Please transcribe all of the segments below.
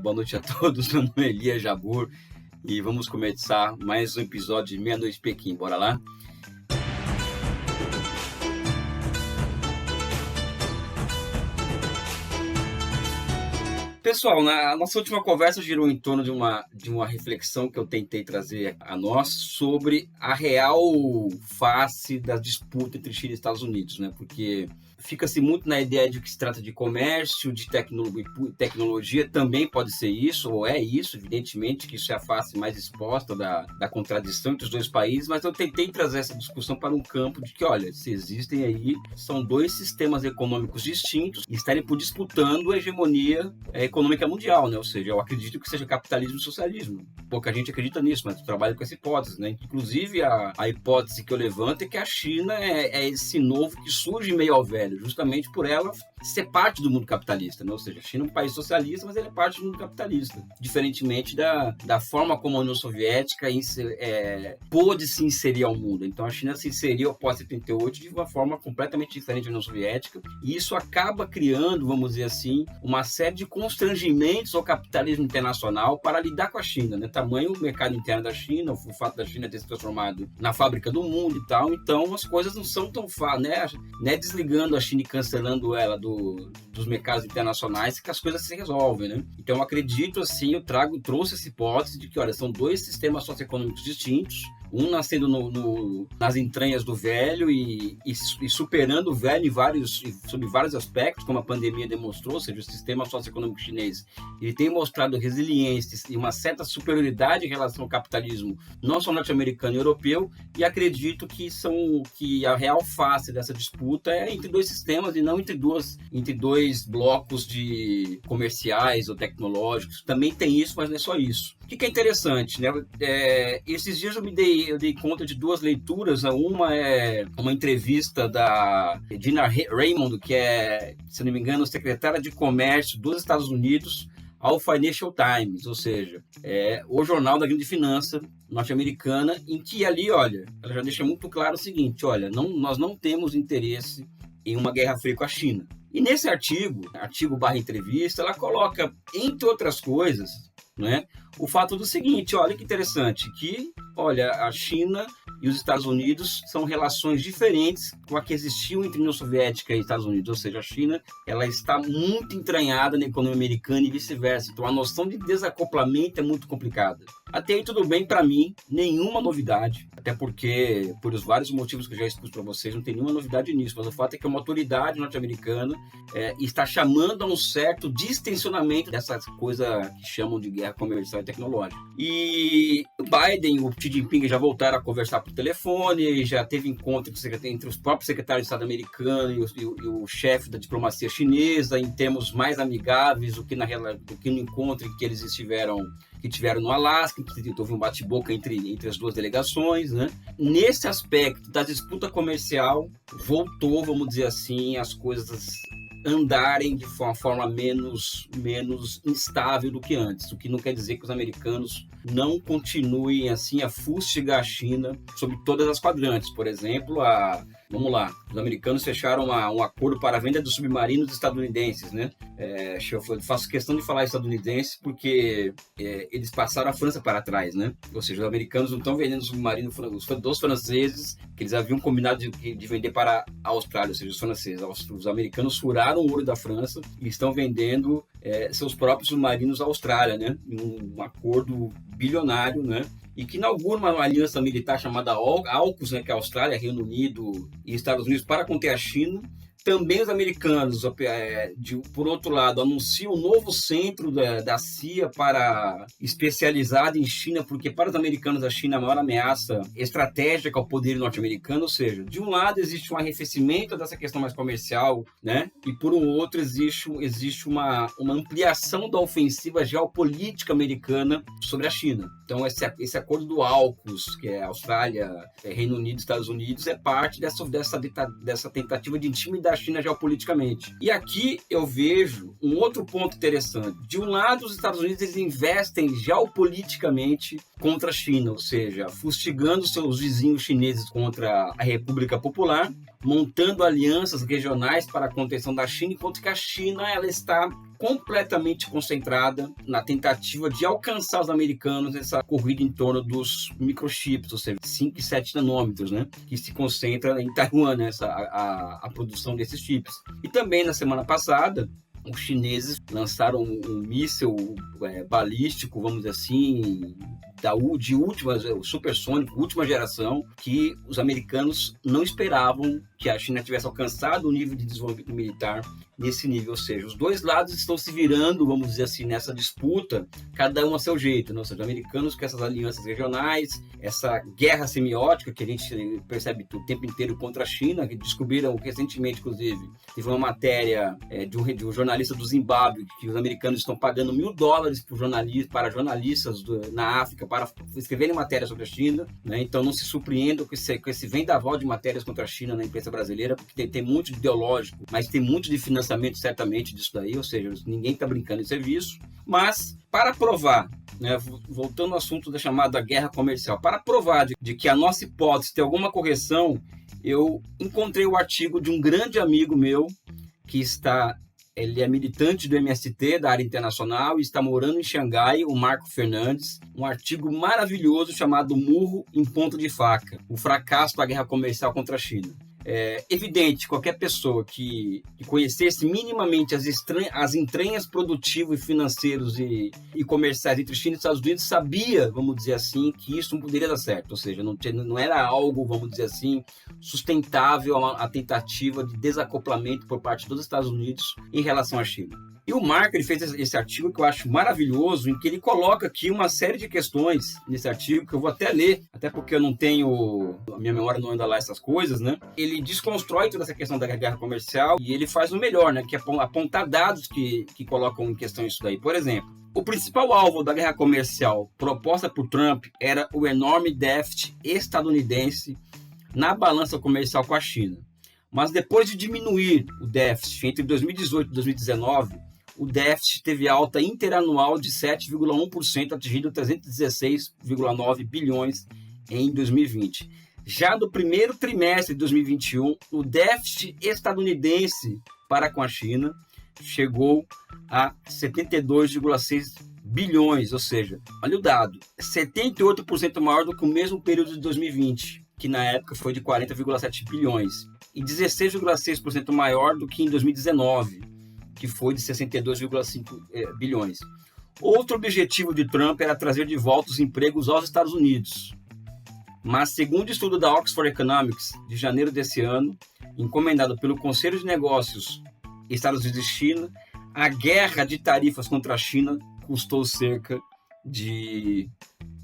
Boa noite a todos, meu nome é Elias Jabbour e vamos começar mais um episódio de Meia-Noite Pequim, bora lá? Pessoal, na nossa última conversa girou em torno de uma reflexão que eu tentei trazer a nós sobre a real face da disputa entre China e Estados Unidos, né? Porque fica-se muito na ideia de que se trata de comércio, de tecnologia, também pode ser isso, ou é isso, evidentemente, que isso é a face mais exposta da contradição entre os dois países, mas eu tentei trazer essa discussão para um campo de que, olha, se existem aí, são dois sistemas econômicos distintos e estarem disputando a hegemonia econômica mundial, né? Ou seja, eu acredito que seja capitalismo e socialismo. Pouca gente acredita nisso, mas eu trabalho com essa hipótese, né? Inclusive, a hipótese que eu levanto é que a China é esse novo que surge meio ao velho, justamente por ela ser parte do mundo capitalista, né? Ou seja, a China é um país socialista, mas ele é parte do mundo capitalista, diferentemente da forma como a União Soviética pôde se inserir ao mundo. Então, a China se inseriu após 78 de uma forma completamente diferente da União Soviética, e isso acaba criando, vamos dizer assim, uma série de constrangimentos ao capitalismo internacional para lidar com a China, né? Tamanho o mercado interno da China, o fato da China ter se transformado na fábrica do mundo e tal. Então, as coisas não são tão fáceis, né? Desligando a China e cancelando ela dos mercados internacionais que as coisas se resolvem, né? Então, eu acredito, assim, trouxe essa hipótese de que, olha, são dois sistemas socioeconômicos distintos, um nascendo nas entranhas do velho e superando o velho sob vários aspectos, como a pandemia demonstrou. Ou seja, o sistema socioeconômico chinês ele tem mostrado resiliência e uma certa superioridade em relação ao capitalismo, não só norte-americano e europeu, e acredito que a real face dessa disputa é entre dois sistemas e não entre dois blocos de comerciais ou tecnológicos. Também tem isso, mas não é só isso. O que é interessante, né? Esses dias eu dei conta de duas leituras. Uma é uma entrevista da Gina Raimondo, que é, se não me engano, secretária de Comércio dos Estados Unidos, ao Financial Times, ou seja, o jornal da grande finança norte-americana, em que ali, olha, ela já deixa muito claro o seguinte: olha, nós não temos interesse em uma guerra fria com a China. E nesse artigo/entrevista, ela coloca, entre outras coisas, né, o fato do seguinte: olha que interessante, que, olha, a China e os Estados Unidos são relações diferentes com a que existiam entre a União Soviética e Estados Unidos. Ou seja, a China ela está muito entranhada na economia americana e vice-versa. Então, a noção de desacoplamento é muito complicada. Até aí tudo bem para mim, nenhuma novidade, até porque, por os vários motivos que eu já expus para vocês, não tem nenhuma novidade nisso, mas o fato é que uma autoridade norte-americana está chamando a um certo distensionamento dessa coisa que chamam de guerra comercial e tecnológica. E o Biden e o Xi Jinping já voltaram a conversar por telefone, já teve encontro entre os próprios secretários de Estado americano e o chefe da diplomacia chinesa, em termos mais amigáveis do que no encontro que eles tiveram no Alasca, que houve um bate-boca entre as duas delegações, né? Nesse aspecto da disputa comercial, voltou, vamos dizer assim, as coisas andarem de uma forma menos instável do que antes, o que não quer dizer que os americanos não continuem assim a fustigar a China sobre todas as quadrantes. Por exemplo, vamos lá, os americanos fecharam um acordo para a venda dos submarinos estadunidenses, né? Eu faço questão de falar estadunidense porque eles passaram a França para trás, né? Ou seja, os americanos não estão vendendo submarinos dos franceses, que eles haviam combinado de vender para a Austrália. Ou seja, os franceses, os americanos furaram o olho da França e estão vendendo seus próprios submarinos à Austrália, né? Um acordo bilionário, né? E que inaugura uma aliança militar chamada AUKUS, né, que é a Austrália, Reino Unido e Estados Unidos, para conter a China. Também os americanos, por outro lado, anunciam um novo centro da CIA especializado em China, porque para os americanos a China é a maior ameaça estratégica ao poder norte-americano. Ou seja, de um lado existe um arrefecimento dessa questão mais comercial, né? E por um outro existe uma ampliação da ofensiva geopolítica americana sobre a China. Então esse acordo do AUKUS, que é Austrália, Reino Unido e Estados Unidos, é parte dessa tentativa de intimidar a China geopoliticamente. E aqui eu vejo um outro ponto interessante. De um lado, os Estados Unidos eles investem geopoliticamente contra a China, ou seja, fustigando seus vizinhos chineses contra a República Popular. montando alianças regionais para a contenção da China, enquanto que a China ela está completamente concentrada na tentativa de alcançar os americanos nessa corrida em torno dos microchips, ou seja, 5 e 7 nanômetros, né? Que se concentra em Taiwan, né? A produção desses chips. E também na semana passada, os chineses lançaram um míssil balístico, vamos dizer assim, de última, supersônico, última geração, que os americanos não esperavam que a China tivesse alcançado o nível de desenvolvimento militar nesse nível. Ou seja, os dois lados estão se virando, vamos dizer assim, nessa disputa, cada um a seu jeito, né? Ou seja, os americanos com essas alianças regionais, essa guerra semiótica que a gente percebe o tempo inteiro contra a China, que descobriram recentemente, inclusive, teve uma matéria de um jornalista do Zimbábue, que os americanos estão pagando $1.000 para jornalistas na África para escreverem matérias sobre a China, né? Então não se surpreendam com esse vendaval de matérias contra a China na imprensa brasileira, porque tem muito de ideológico, mas tem muito de financiamento certamente disso daí, ou seja, ninguém está brincando em serviço. Mas para provar, né, voltando ao assunto da chamada guerra comercial, para provar de que a nossa hipótese tem alguma correção, eu encontrei o artigo de um grande amigo meu que ele é militante do MST, da área internacional, e está morando em Xangai, o Marco Fernandes, um artigo maravilhoso chamado Murro em Ponta de Faca, o fracasso da guerra comercial contra a China. É evidente, qualquer pessoa que conhecesse minimamente as entranhas produtivas e financeiros e comerciais entre China e Estados Unidos sabia, vamos dizer assim, que isso não poderia dar certo, ou seja, não era algo, vamos dizer assim, sustentável a tentativa de desacoplamento por parte dos Estados Unidos em relação à China. E o Marco ele fez esse artigo que eu acho maravilhoso, em que ele coloca aqui uma série de questões nesse artigo, que eu vou até ler, até porque eu não tenho, a minha memória não anda lá essas coisas, né? Ele desconstrói toda essa questão da guerra comercial e ele faz o melhor, né? Que é apontar dados que colocam em questão isso daí. Por exemplo, o principal alvo da guerra comercial proposta por Trump era o enorme déficit estadunidense na balança comercial com a China. Mas depois de diminuir o déficit entre 2018 e 2019, o déficit teve alta interanual de 7,1%, atingindo 316,9 bilhões em 2020. Já no primeiro trimestre de 2021, o déficit estadunidense para com a China chegou a 72,6 bilhões, ou seja, olha o dado, 78% maior do que o mesmo período de 2020, que na época foi de 40,7 bilhões, e 16,6% maior do que em 2019, que foi de 62,5 bilhões. Outro objetivo de Trump era trazer de volta os empregos aos Estados Unidos. Mas, segundo o estudo da Oxford Economics, de janeiro desse ano, encomendado pelo Conselho de Negócios Estados Unidos e China, a guerra de tarifas contra a China custou cerca de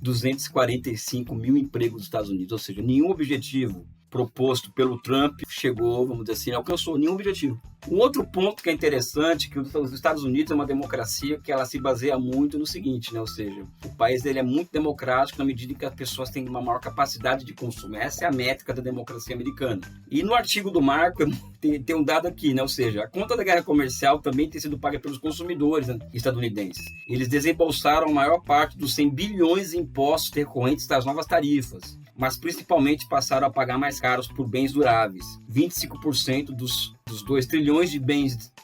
245 mil empregos dos Estados Unidos. Ou seja, nenhum objetivo proposto pelo Trump chegou, vamos dizer assim, alcançou nenhum objetivo. Um outro ponto que é interessante, que os Estados Unidos é uma democracia que ela se baseia muito no seguinte, né? Ou seja, o país dele é muito democrático na medida em que as pessoas têm uma maior capacidade de consumo. Essa é a métrica da democracia americana. E no artigo do Marco tem um dado aqui, né? Ou seja, a conta da guerra comercial também tem sido paga pelos consumidores, né, estadunidenses. Eles desembolsaram a maior parte dos 100 bilhões em impostos decorrentes das novas tarifas, mas principalmente passaram a pagar mais caros por bens duráveis. 25% dos 2 trilhões de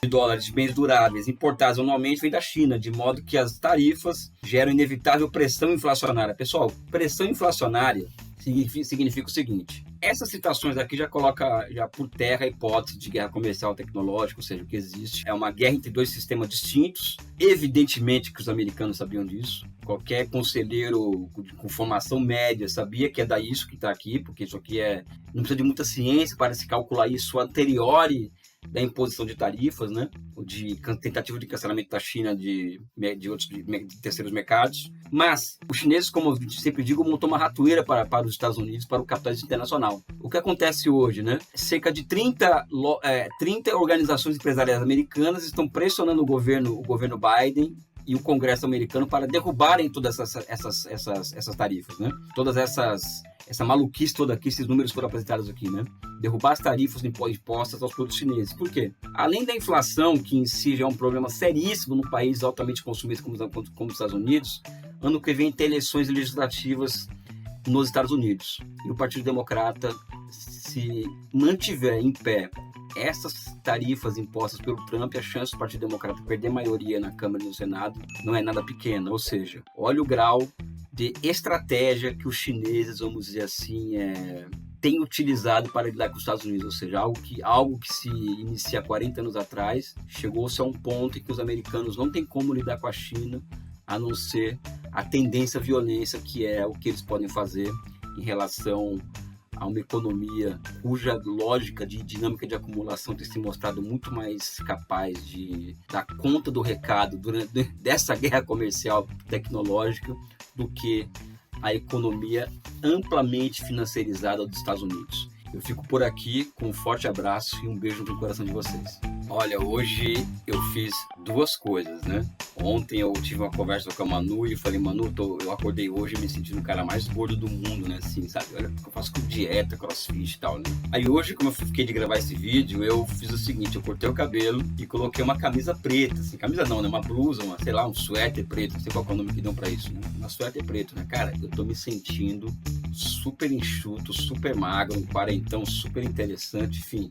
dólares de bens duráveis importados anualmente vem da China, de modo que as tarifas geram inevitável pressão inflacionária. Pessoal, pressão inflacionária significa o seguinte: essas citações aqui já coloca por terra a hipótese de guerra comercial tecnológica, ou seja, o que existe é uma guerra entre dois sistemas distintos. Evidentemente que os americanos sabiam disso. Qualquer conselheiro com formação média sabia que é daí isso que está aqui, porque isso aqui não precisa de muita ciência para se calcular isso anterior da imposição de tarifas, né? Ou de tentativa de cancelamento da China de terceiros mercados. Mas os chineses, como eu sempre digo, montou uma ratoeira para os Estados Unidos, para o capitalismo internacional. O que acontece hoje, né? Cerca de 30 organizações empresariais americanas estão pressionando o governo Biden e o Congresso americano para derrubarem todas essas tarifas, né? Todas essa maluquice toda aqui, esses números foram apresentados aqui, né? Derrubar as tarifas impostas aos produtos chineses. Por quê? Além da inflação, que em si já é um problema seríssimo num país altamente consumista como os Estados Unidos, ano que vem tem eleições legislativas nos Estados Unidos. E o Partido Democrata se mantiver em pé essas tarifas impostas pelo Trump, a chance do Partido Democrata perder maioria na Câmara e no Senado não é nada pequena. Ou seja, olha o grau de estratégia que os chineses, vamos dizer assim, têm utilizado para lidar com os Estados Unidos. Ou seja, algo que se inicia há 40 anos atrás, chegou-se a um ponto em que os americanos não têm como lidar com a China, a não ser a tendência à violência, que é o que eles podem fazer em relação a uma economia cuja lógica de dinâmica de acumulação tem se mostrado muito mais capaz de dar conta do recado dessa guerra comercial tecnológica do que a economia amplamente financiarizada dos Estados Unidos. Eu fico por aqui com um forte abraço e um beijo no coração de vocês. Olha, hoje eu fiz duas coisas, né? Ontem eu tive uma conversa com a Manu e falei, Manu, eu acordei hoje me sentindo o cara mais gordo do mundo, né? Assim, sabe? Olha, eu faço com dieta, crossfit e tal, né? Aí hoje, como eu fiquei de gravar esse vídeo, eu fiz o seguinte, eu cortei o cabelo e coloquei uma camisa preta, assim, camisa não, né? Uma blusa, sei lá, um suéter preto, não sei qual é o nome que dão pra isso, né? Uma suéter preto, né? Cara, eu tô me sentindo super enxuto, super magro, um quarentão super interessante, enfim.